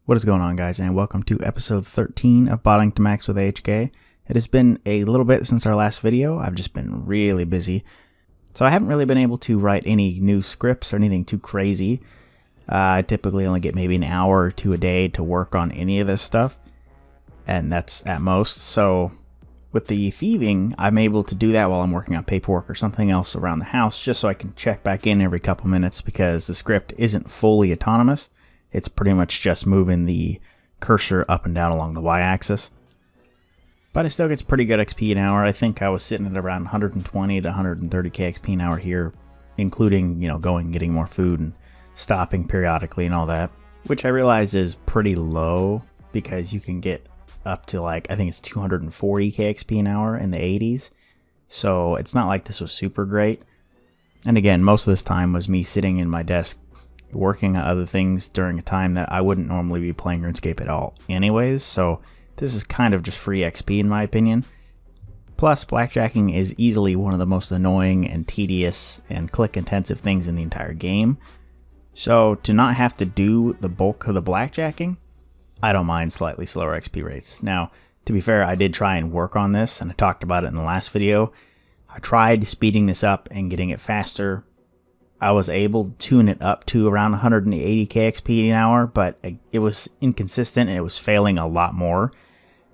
What is going on, guys, and welcome to episode 13 of Botting to Max with AHK. It has been a little bit since our last video. I've just been really busy, so I haven't really been able to write any new scripts or anything too crazy. I typically only get maybe an hour or two a day to work on any of this stuff, and that's at most. So with the thieving, I'm able to do that while I'm working on paperwork or something else around the house, just so I can check back in every couple minutes, because the script isn't fully autonomous. It's pretty much just moving the cursor up and down along the y-axis. But it still gets pretty good XP an hour. I think I was sitting at around 120 to 130k XP an hour here, including, going and getting more food and stopping periodically and all that, which I realize is pretty low because you can get up to I think it's 240k XP an hour in the 80s. So it's not like this was super great. And again, most of this time was me sitting in my desk working on other things during a time that I wouldn't normally be playing RuneScape at all anyways, so this is kind of just free XP in my opinion. Plus, blackjacking is easily one of the most annoying and tedious and click intensive things in the entire game, so to not have to do the bulk of the blackjacking, I don't mind slightly slower XP rates. Now, to be fair, I did try and work on this, and I talked about it in the last video. I tried speeding this up and getting it faster. I was able to tune it up to around 180k XP an hour, but it was inconsistent and it was failing a lot more.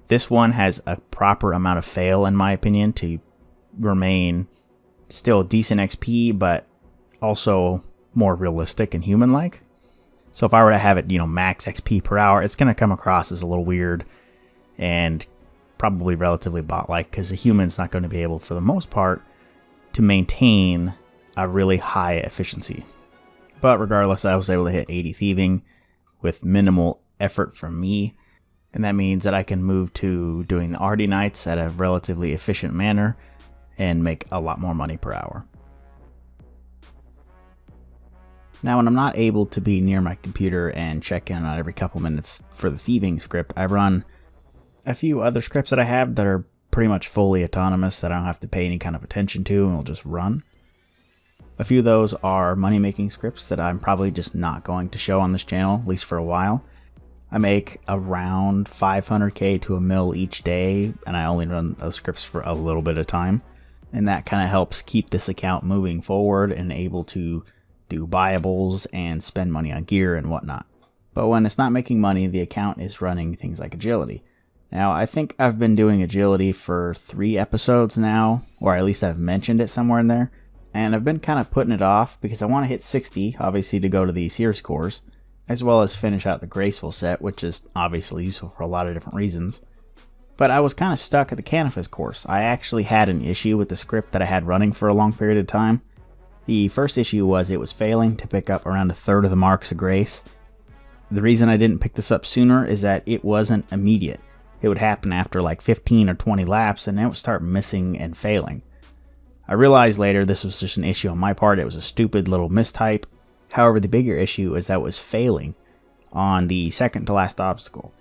This one has a proper amount of fail, in my opinion, to remain still decent XP, but also more realistic and human-like. So if I were to have it, max XP per hour, it's going to come across as a little weird and probably relatively bot-like, because a human's not going to be able, for the most part, to maintain a really high efficiency. But regardless, I was able to hit 80 thieving with minimal effort from me, and that means that I can move to doing the RD nights at a relatively efficient manner and make a lot more money per hour. Now, when I'm not able to be near my computer and check in on every couple minutes for the thieving script, I run a few other scripts that I have that are pretty much fully autonomous that I don't have to pay any kind of attention to and will just run. A few of those are money-making scripts that I'm probably just not going to show on this channel, at least for a while. I make around 500k to a mil each day, and I only run those scripts for a little bit of time. And that kind of helps keep this account moving forward and able to do buyables and spend money on gear and whatnot. But when it's not making money, the account is running things like agility. Now, I think I've been doing agility for 3 episodes now, or at least I've mentioned it somewhere in there. And I've been kind of putting it off because I want to hit 60, obviously, to go to the Seers cores, as well as finish out the Graceful set, which is obviously useful for a lot of different reasons. But I was kind of stuck at the Canifis course. I actually had an issue with the script that I had running for a long period of time. The first issue was it was failing to pick up around a third of the marks of grace. The reason I didn't pick this up sooner is that it wasn't immediate. It would happen after like 15 or 20 laps, and then it would start missing and failing. I realized later this was just an issue on my part. It was a stupid little mistype. However, the bigger issue is that it was failing on the second to last obstacle.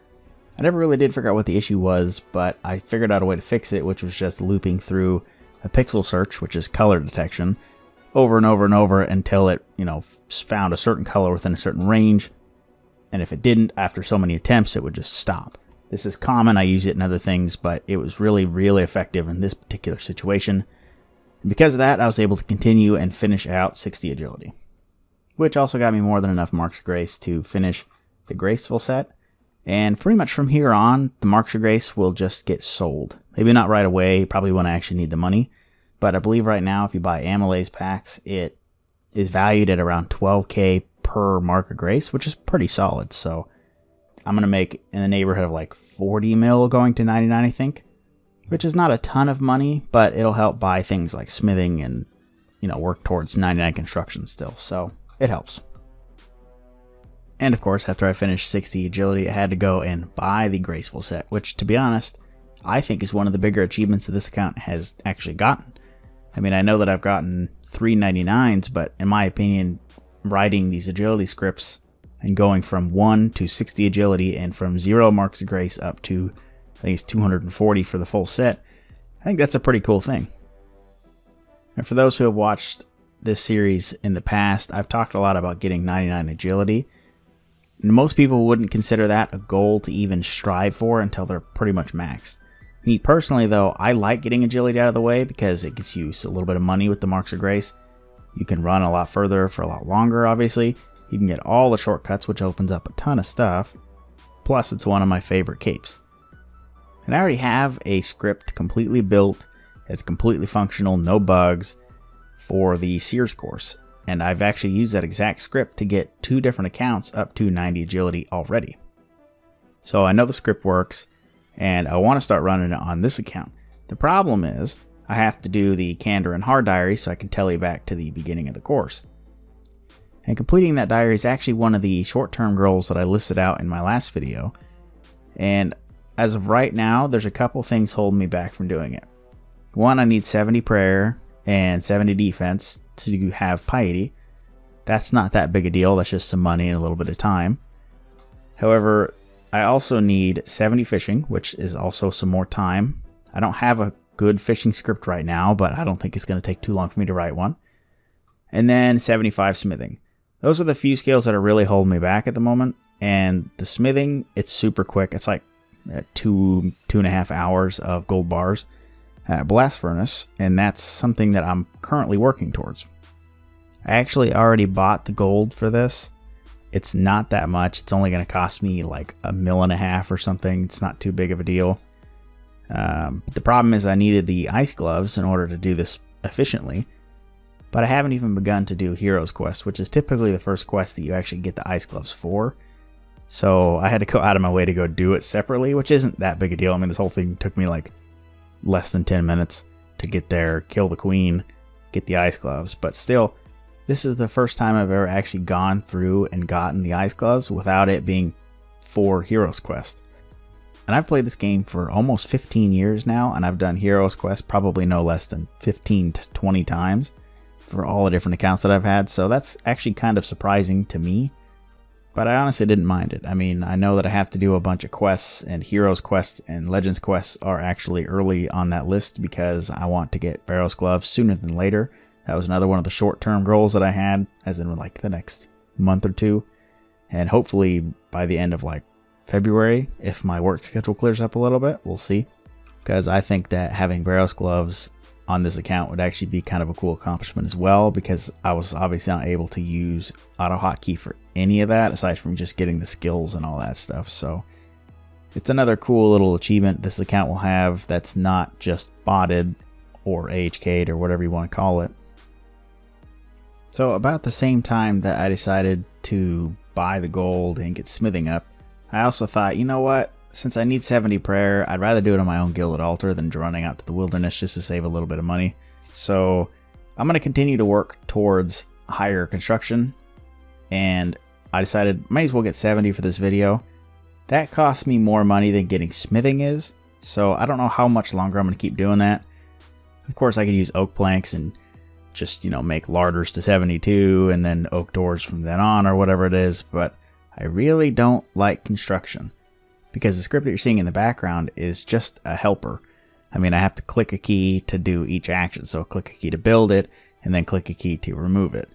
I never really did figure out what the issue was, but I figured out a way to fix it, which was just looping through a pixel search, which is color detection, over and over and over until it, found a certain color within a certain range. And if it didn't, after so many attempts, it would just stop. This is common. I use it in other things, but it was really, really effective in this particular situation. And because of that, I was able to continue and finish out 60 agility, which also got me more than enough marks of grace to finish the Graceful set. And pretty much from here on, the marks of grace will just get sold. Maybe not right away, probably when I actually need the money. But I believe right now, if you buy Amylase packs, it is valued at around 12k per mark of grace, which is pretty solid. So I'm going to make in the neighborhood of like 40 mil going to 99, I think. Which is not a ton of money, but it'll help buy things like smithing and, work towards 99 construction still. So it helps. And of course, after I finished 60 agility, I had to go and buy the Graceful set, which, to be honest, I think is one of the bigger achievements that this account has actually gotten. I mean, I know that I've gotten 399s, but in my opinion, writing these agility scripts and going from 1 to 60 agility and from 0 marks of grace up to, I think it's 240 for the full set, I think that's a pretty cool thing. And for those who have watched this series in the past, I've talked a lot about getting 99 agility. most people wouldn't consider that a goal to even strive for until they're pretty much maxed. Me personally though, I like getting agility out of the way because it gets you a little bit of money with the Marks of Grace. You can run a lot further for a lot longer, obviously. You can get all the shortcuts, which opens up a ton of stuff. Plus, it's one of my favorite capes. And I already have a script completely built. It's completely functional, no bugs, for the Seers course. And I've actually used that exact script to get 2 different accounts up to 90 agility already. So I know the script works, and I want to start running it on this account. The problem is, I have to do the Kandarin hard diary so I can tally back to the beginning of the course. And completing that diary is actually one of the short-term goals that I listed out in my last video. And as of right now, there's a couple things holding me back from doing it. One, I need 70 prayer and 70 defense to have piety. That's not that big a deal, that's just some money and a little bit of time. However, I also need 70 fishing, which is also some more time. I don't have a good fishing script right now, but I don't think it's going to take too long for me to write one. And then 75 smithing. Those are the few skills that are really holding me back at the moment. And the smithing, it's super quick. It's like 2.5 hours of gold bars at blast furnace, and that's something that I'm currently working towards. I actually already bought the gold for this. It's not that much. It's only going to cost me like $1.5 million or something. It's not too big of a deal. But the problem is I needed the ice gloves in order to do this efficiently. But I haven't even begun to do Heroes Quest, which is typically the first quest that you actually get the ice gloves for. So I had to go out of my way to go do it separately, which isn't that big a deal. I mean, this whole thing took me like less than 10 minutes to get there, kill the queen, get the ice gloves. But still, this is the first time I've ever actually gone through and gotten the ice gloves without it being for Heroes Quest. And I've played this game for almost 15 years now, and I've done Heroes Quest probably no less than 15 to 20 times for all the different accounts that I've had. So that's actually kind of surprising to me, but I honestly didn't mind it. I mean, I know that I have to do a bunch of quests, and Heroes Quest and Legends Quests are actually early on that list because I want to get Barrows Gloves sooner than later. That was another one of the short-term goals that I had, as in like the next month or two. And hopefully by the end of like February, if my work schedule clears up a little bit, we'll see. Because I think that having Barrows Gloves on this account would actually be kind of a cool accomplishment as well, because I was obviously not able to use AutoHotkey for any of that aside from just getting the skills and all that stuff. So it's another cool little achievement this account will have that's not just botted or AHK'd or whatever you want to call it. So about the same time that I decided to buy the gold and get smithing up, I also thought, you know what? Since I need 70 prayer, I'd rather do it on my own gilded altar than running out to the wilderness just to save a little bit of money. So I'm going to continue to work towards higher construction, and I decided might as well get 70 for this video. That costs me more money than getting smithing is, so I don't know how much longer I'm going to keep doing that. Of course, I could use oak planks and just, you know, make larders to 72 and then oak doors from then on or whatever it is, but I really don't like construction, because the script that you're seeing in the background is just a helper. I mean, I have to click a key to do each action. So click a key to build it, and then click a key to remove it.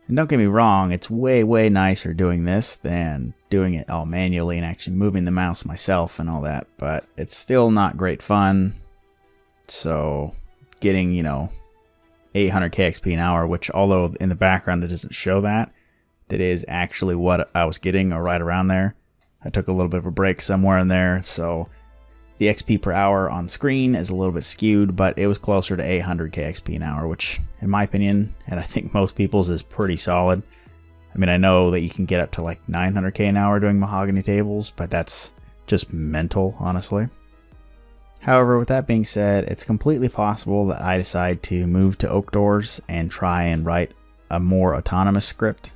And don't get me wrong, it's way, way nicer doing this than doing it all manually and actually moving the mouse myself and all that. But it's still not great fun. So getting, you know, 800 KXP an hour, which although in the background it doesn't show that, that is actually what I was getting, or right around there. I took a little bit of a break somewhere in there, so the XP per hour on screen is a little bit skewed, but it was closer to 800 KXP an hour, which in my opinion, and I think most people's, is pretty solid. I mean, I know that you can get up to like 900k an hour doing mahogany tables, but that's just mental, honestly. However, with that being said, it's completely possible that I decide to move to oak doors and try and write a more autonomous script.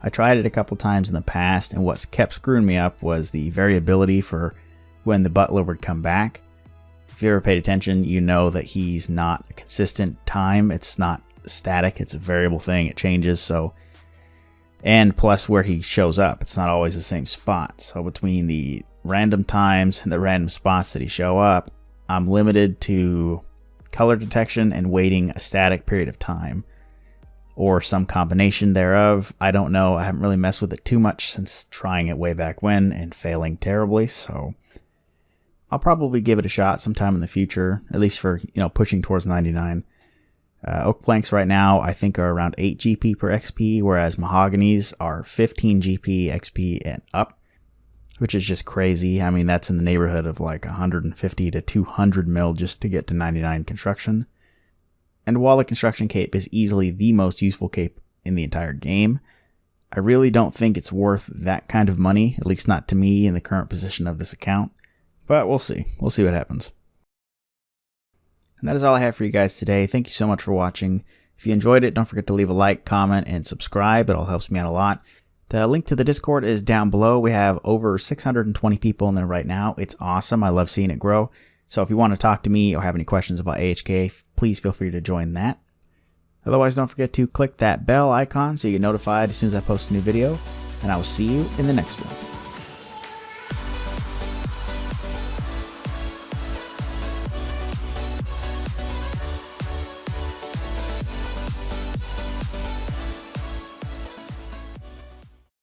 I tried it a couple times in the past, and what's kept screwing me up was the variability for when the butler would come back. If you ever paid attention, you know that he's not a consistent time. It's not static, it's a variable thing, it changes. So, and plus where he shows up, it's not always the same spot. So between the random times and the random spots that he show up, I'm limited to color detection and waiting a static period of time, or some combination thereof. I don't know. I haven't really messed with it too much since trying it way back when and failing terribly, so I'll probably give it a shot sometime in the future, at least for, pushing towards 99. Oak planks right now I think are around 8 GP per XP, whereas mahoganies are 15 GP XP and up, which is just crazy. I mean, that's in the neighborhood of like 150 to 200 mil just to get to 99 construction. And while the construction cape is easily the most useful cape in the entire game, I really don't think it's worth that kind of money, at least not to me in the current position of this account. But we'll see. We'll see what happens. And that is all I have for you guys today. Thank you so much for watching. If you enjoyed it, don't forget to leave a like, comment, and subscribe. It all helps me out a lot. The link to the Discord is down below. We have over 620 people in there right now. It's awesome. I love seeing it grow. So if you want to talk to me or have any questions about AHK, please feel free to join that. Otherwise, don't forget to click that bell icon so you get notified as soon as I post a new video. And I will see you in the next one.